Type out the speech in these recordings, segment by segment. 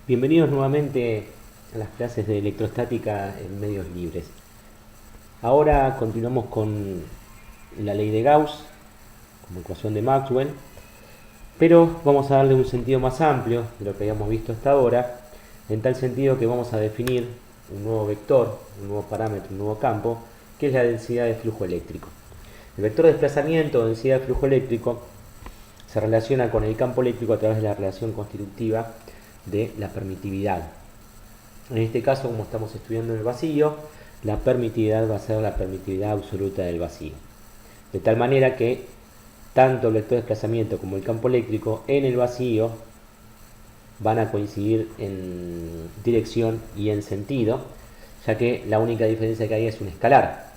Bienvenidos nuevamente a las clases de electrostática en medios libres. Ahora continuamos con la ley de Gauss como ecuación de Maxwell, pero vamos a darle un sentido más amplio de lo que habíamos visto hasta ahora, en tal sentido que vamos a definir un nuevo vector, un nuevo parámetro, un nuevo campo, que es la densidad de flujo eléctrico. El vector de desplazamiento o densidad de flujo eléctrico se relaciona con el campo eléctrico a través de la relación constitutiva de la permitividad. En este caso, como estamos estudiando en el vacío, la permitividad va a ser la permitividad absoluta del vacío. De tal manera que tanto el vector de desplazamiento como el campo eléctrico en el vacío van a coincidir en dirección y en sentido, ya que la única diferencia que hay es un escalar.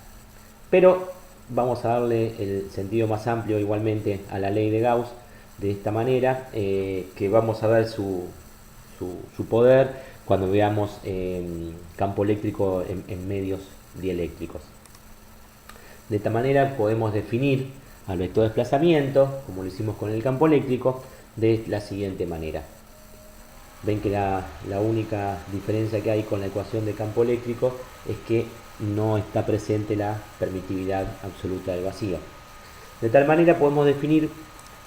Pero vamos a darle el sentido más amplio igualmente a la ley de Gauss de esta manera, que vamos a ver su poder cuando veamos campo eléctrico en medios dieléctricos. De esta manera podemos definir al vector de desplazamiento, como lo hicimos con el campo eléctrico, de la siguiente manera. Ven que la única diferencia que hay con la ecuación de campo eléctrico es que no está presente la permitividad absoluta del vacío. De tal manera podemos definir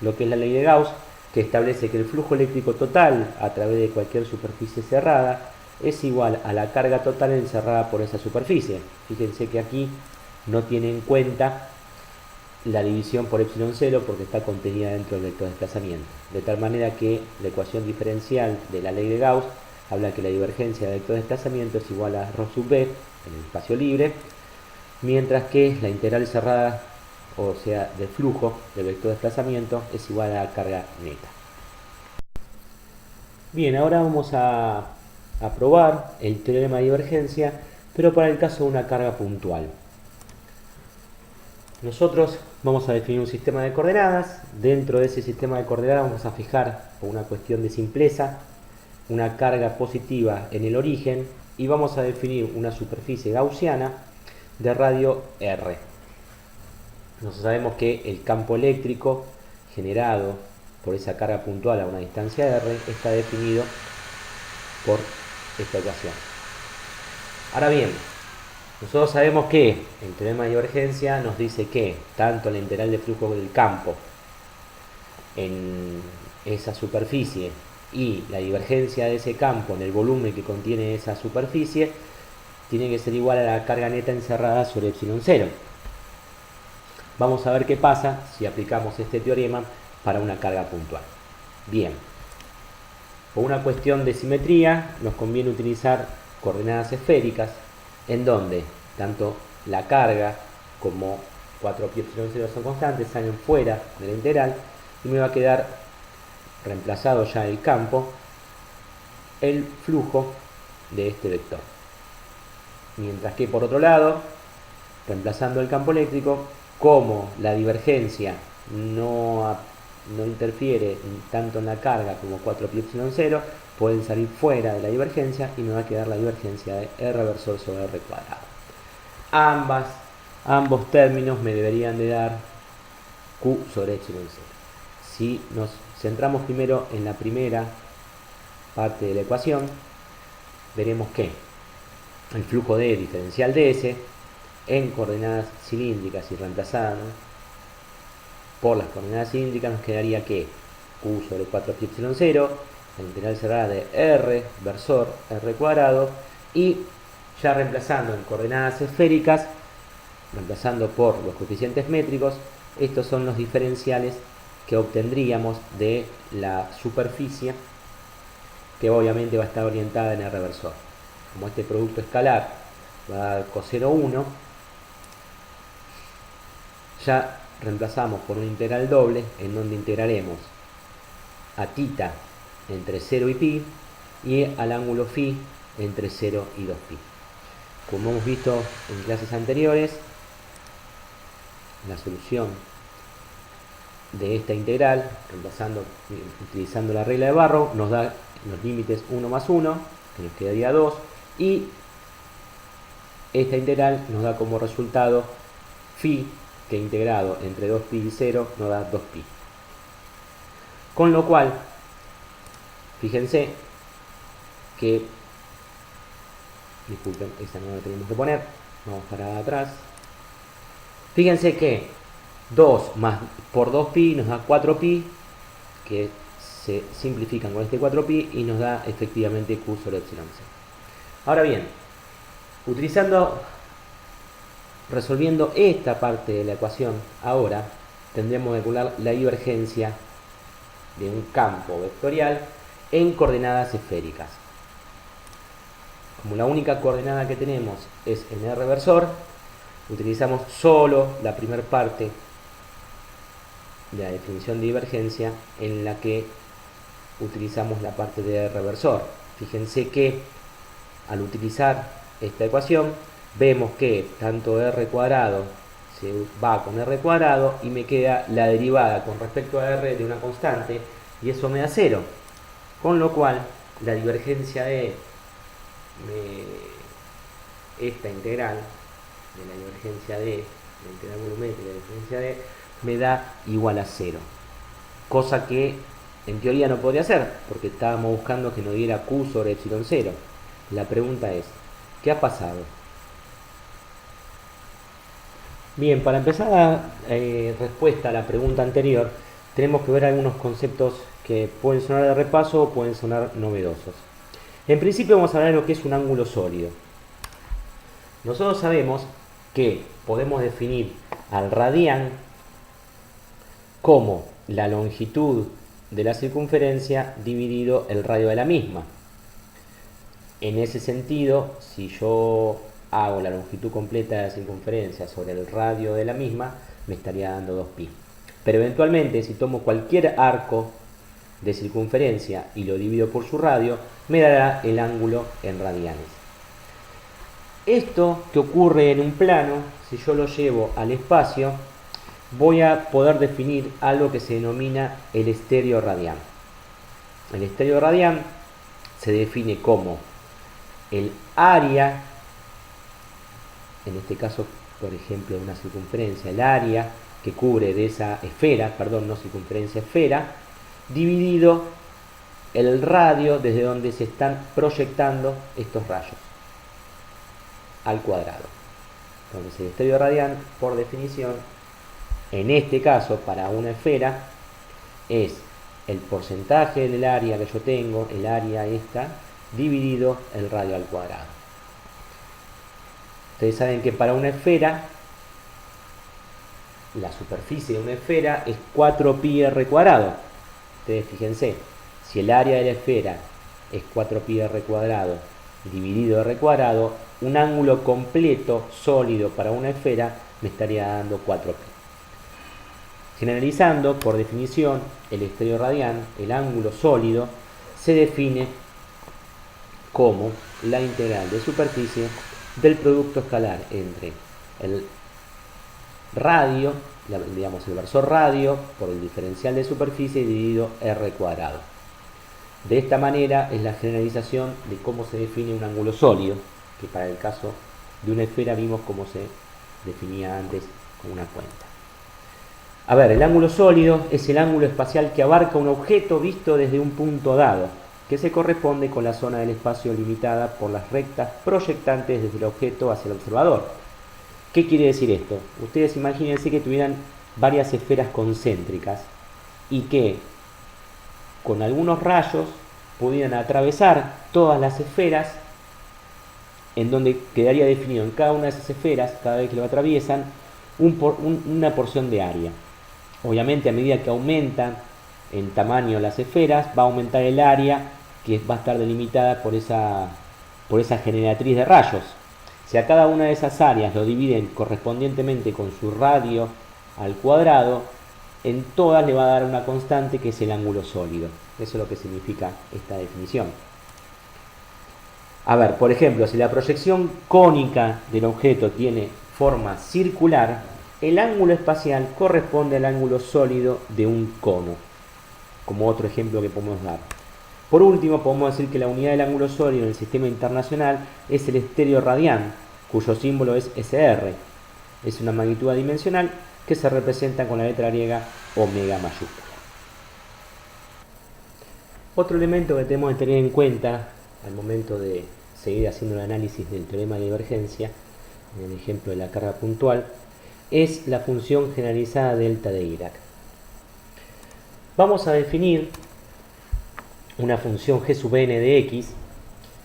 lo que es la ley de Gauss, que establece que el flujo eléctrico total a través de cualquier superficie cerrada es igual a la carga total encerrada por esa superficie. Fíjense que aquí no tiene en cuenta la división por epsilon 0 porque está contenida dentro del vector de desplazamiento. De tal manera que la ecuación diferencial de la ley de Gauss habla que la divergencia del vector de desplazamiento es igual a ρ sub b en el espacio libre, mientras que la integral cerrada, o sea, del flujo del vector de desplazamiento, es igual a la carga neta. Bien, ahora vamos a probar el teorema de divergencia, pero para el caso de una carga puntual. Nosotros vamos a definir un sistema de coordenadas. Dentro de ese sistema de coordenadas vamos a fijar, por una cuestión de simpleza, una carga positiva en el origen y vamos a definir una superficie gaussiana de radio R. Nosotros sabemos que el campo eléctrico generado por esa carga puntual a una distancia R está definido por esta ecuación. Ahora bien, nosotros sabemos que el teorema de divergencia nos dice que tanto la integral de flujo del campo en esa superficie y la divergencia de ese campo en el volumen que contiene esa superficie tiene que ser igual a la carga neta encerrada sobre epsilon 0. Vamos a ver qué pasa si aplicamos este teorema para una carga puntual. Bien, por una cuestión de simetría nos conviene utilizar coordenadas esféricas en donde tanto la carga como 4pi epsilon 0 son constantes, salen fuera de la integral y me va a quedar reemplazado ya el campo, el flujo de este vector. Mientras que por otro lado, reemplazando el campo eléctrico, como la divergencia no interfiere tanto en la carga como 4pi epsilon 0, pueden salir fuera de la divergencia y me va a quedar la divergencia de R versor sobre R cuadrado. Ambos términos me deberían de dar Q sobre epsilon 0. Si nos centramos primero en la primera parte de la ecuación, veremos que el flujo de diferencial de S en coordenadas cilíndricas y reemplazado por las coordenadas cilíndricas nos quedaría que Q sobre 4pi epsilon 0, la integral cerrada de R versor R cuadrado, y ya reemplazando en coordenadas esféricas, reemplazando por los coeficientes métricos, estos son los diferenciales que obtendríamos de la superficie, que obviamente va a estar orientada en R versor. Como este producto escalar va a dar coseno 1, ya reemplazamos por una integral doble en donde integraremos a θ entre 0 y pi y al ángulo φ entre 0 y 2pi. Como hemos visto en clases anteriores, la solución de esta integral, utilizando la regla de Barrow, nos da los límites 1 más 1, que nos quedaría 2, y esta integral nos da como resultado φ, que integrado entre 2pi y 0 nos da 2pi. Con lo cual, fíjense que, disculpen, esa no la tenemos que poner, vamos para atrás. Fíjense que 2 más por 2pi nos da 4pi, que se simplifican con este 4pi y nos da efectivamente Q sobre epsilon c. Ahora bien, resolviendo esta parte de la ecuación, ahora tendremos que calcular la divergencia de un campo vectorial en coordenadas esféricas. Como la única coordenada que tenemos es en R versor, utilizamos solo la primera parte de la definición de divergencia, en la que utilizamos la parte de R versor. Fíjense que al utilizar esta ecuación vemos que tanto R cuadrado se va con R cuadrado y me queda la derivada con respecto a R de una constante, y eso me da 0, con lo cual la divergencia de esta integral de la divergencia de la integral volumétrica de la divergencia de me da igual a 0, cosa que en teoría no podría ser, porque estábamos buscando que nos diera Q sobre epsilon 0. La pregunta es, ¿qué ha pasado? Bien, para empezar la respuesta a la pregunta anterior, tenemos que ver algunos conceptos que pueden sonar de repaso o pueden sonar novedosos. En principio vamos a hablar de lo que es un ángulo sólido. Nosotros sabemos que podemos definir al radián como la longitud de la circunferencia dividido el radio de la misma. En ese sentido, si yo hago la longitud completa de la circunferencia sobre el radio de la misma, me estaría dando 2pi. Pero eventualmente, si tomo cualquier arco de circunferencia y lo divido por su radio, me dará el ángulo en radianes. Esto que ocurre en un plano, si yo lo llevo al espacio, voy a poder definir algo que se denomina el estéreo radián. El estéreo radián se define como el área, en este caso, por ejemplo, de una circunferencia, el área que cubre de esa esfera, perdón, no circunferencia, esfera, dividido el radio desde donde se están proyectando estos rayos al cuadrado. Entonces el estéreo radián, por definición, en este caso para una esfera, es el porcentaje del área que yo tengo, el área esta, dividido el radio al cuadrado. Ustedes saben que para una esfera, la superficie de una esfera es 4pi r cuadrado. Ustedes fíjense, si el área de la esfera es 4pi r cuadrado dividido r cuadrado, un ángulo completo sólido para una esfera me estaría dando 4pi. Generalizando, por definición, el estéreo radián, el ángulo sólido, se define como la integral de superficie del producto escalar entre el radio, digamos el versor radio, por el diferencial de superficie dividido r cuadrado. De esta manera es la generalización de cómo se define un ángulo sólido, que para el caso de una esfera vimos cómo se definía antes con una cuenta. A ver, el ángulo sólido es el ángulo espacial que abarca un objeto visto desde un punto dado, que se corresponde con la zona del espacio limitada por las rectas proyectantes desde el objeto hacia el observador. ¿Qué quiere decir esto? Ustedes imagínense que tuvieran varias esferas concéntricas y que con algunos rayos pudieran atravesar todas las esferas, en donde quedaría definido en cada una de esas esferas, cada vez que lo atraviesan, una porción de área. Obviamente, a medida que aumentan en tamaño las esferas, va a aumentar el área que va a estar delimitada por esa generatriz de rayos. Si a cada una de esas áreas lo dividen correspondientemente con su radio al cuadrado, en todas le va a dar una constante que es el ángulo sólido. Eso es lo que significa esta definición. A ver, por ejemplo, si la proyección cónica del objeto tiene forma circular, el ángulo espacial corresponde al ángulo sólido de un cono, como otro ejemplo que podemos dar. Por último, podemos decir que la unidad del ángulo sólido en el sistema internacional es el estéreo radián, cuyo símbolo es SR. Es una magnitud adimensional que se representa con la letra griega omega mayúscula. Otro elemento que tenemos que tener en cuenta al momento de seguir haciendo el análisis del teorema de divergencia, en el ejemplo de la carga puntual, es la función generalizada delta de Dirac. Vamos a definir una función g sub n de x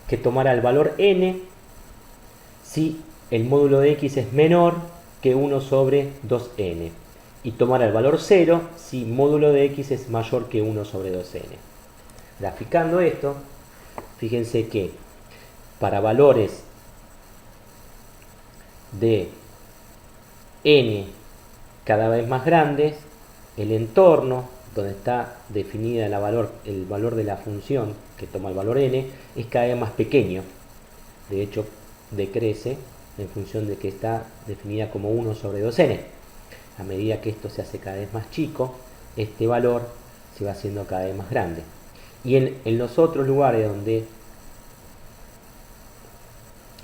que tomará el valor n si el módulo de x es menor que 1 sobre 2n y tomará el valor 0 si módulo de x es mayor que 1 sobre 2n. Graficando esto, fíjense que para valores de n cada vez más grandes, el entorno donde está definida el valor de la función que toma el valor n es cada vez más pequeño. De hecho, decrece en función de que está definida como 1 sobre 2n. A medida que esto se hace cada vez más chico, este valor se va haciendo cada vez más grande. Y en los otros lugares donde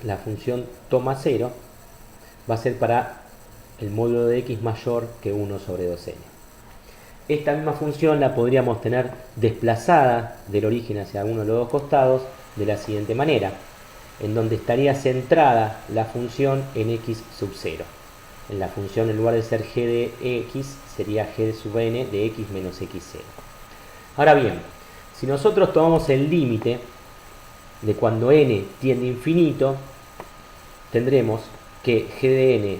la función toma 0, va a ser para el módulo de x mayor que 1 sobre 2n. Esta misma función la podríamos tener desplazada del origen hacia alguno de los dos costados de la siguiente manera, en donde estaría centrada la función en x sub 0. En la función, en lugar de ser g de x, sería g sub n de x menos x0. Ahora bien, si nosotros tomamos el límite de cuando n tiende a infinito, tendremos que g de n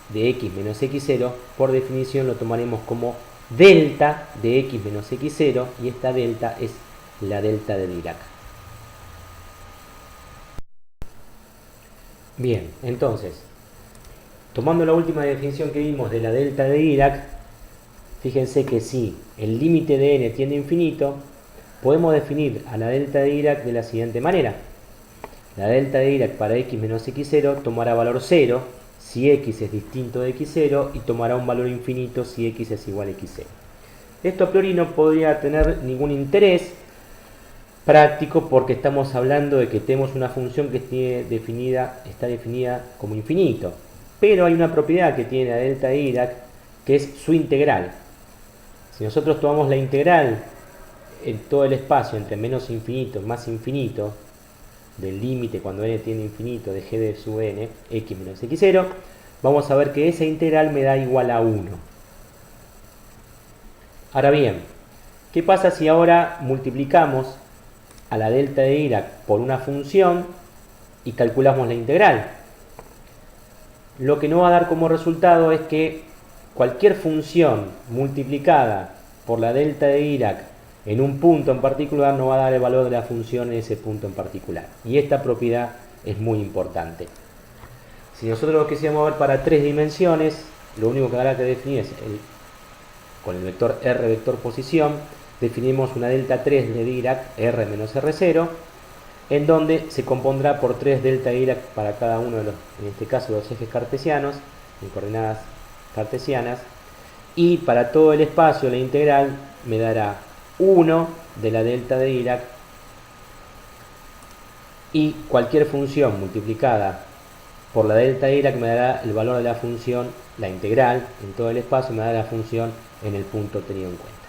de x menos x0, por definición lo tomaremos como delta de x menos x0, y esta delta es la delta de Dirac. Bien, entonces, tomando la última definición que vimos de la delta de Dirac, fíjense que si el límite de n tiende a infinito, podemos definir a la delta de Dirac de la siguiente manera. La delta de Dirac para x menos x0 tomará valor 0 si x es distinto de x0 y tomará un valor infinito si x es igual a x0. Esto a priori no podría tener ningún interés práctico porque estamos hablando de que tenemos una función que está definida como infinito. Pero hay una propiedad que tiene la delta de Dirac que es su integral. Si nosotros tomamos la integral en todo el espacio entre menos infinito y más infinito, del límite cuando n tiende a infinito de g de sub n, x menos x0, vamos a ver que esa integral me da igual a 1. Ahora bien, ¿qué pasa si ahora multiplicamos a la delta de Dirac por una función y calculamos la integral? Lo que nos va a dar como resultado es que cualquier función multiplicada por la delta de Dirac en un punto en particular nos va a dar el valor de la función en ese punto en particular. Y esta propiedad es muy importante. Si nosotros lo quisiéramos ver para 3 dimensiones, lo único que habrá que definir es con el vector r vector posición, definimos una delta 3 de Dirac r menos r0, en donde se compondrá por 3 delta de Dirac para cada uno de los, en este caso, los ejes cartesianos, en coordenadas cartesianas, y para todo el espacio la integral me dará 1 de la delta de Dirac, y cualquier función multiplicada por la delta de Dirac me dará el valor de la función, la integral en todo el espacio me dará la función en el punto tenido en cuenta.